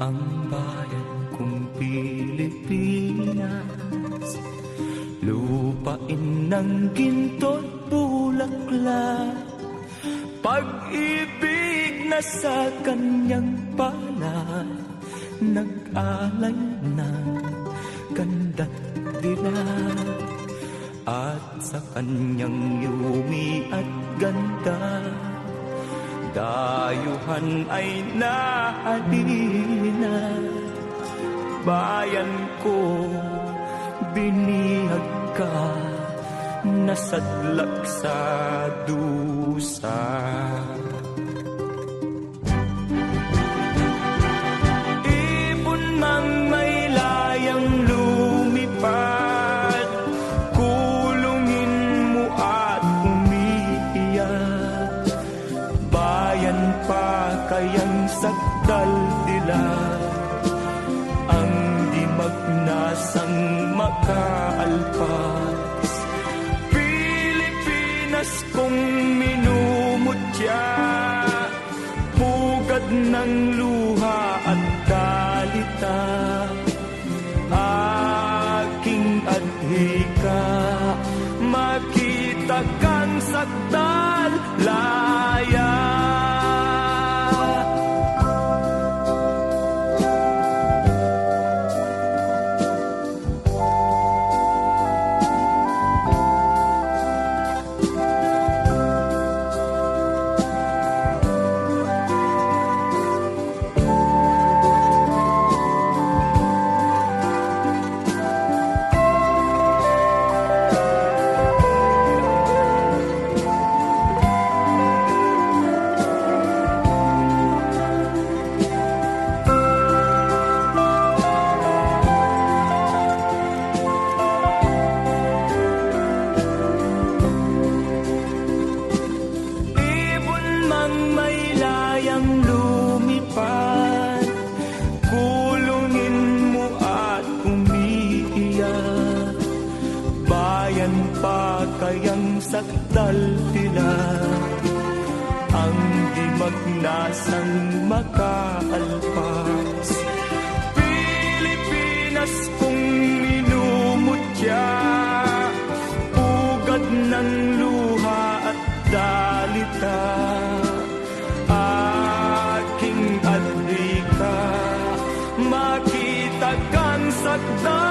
ang bayan kong Pilipinas, lupain ng ginto't bulaklak, pag-ibig na sa kanyang palad, nag-alay ng ganda't dilag, at sa kanyang yumi at ganda, dayuhan ay nahalina. Bayan ko, binihag ka, nasadlak sa dusa. Ibon mang may layang lumipad, kulungin mo at umiiyak. Bayan pa kayang sakdal dilag, ang di magnasang makaalpas. Pilipinas kong minumutya, pugad ng luha at dalita, aking adhika, makita kang sakdal laya. Kayang sakdal dilag, ang di magnasang makaalpas. Pilipinas kong minumutya, pugad ng luha at dalita, aking adhika, makita kang sakdal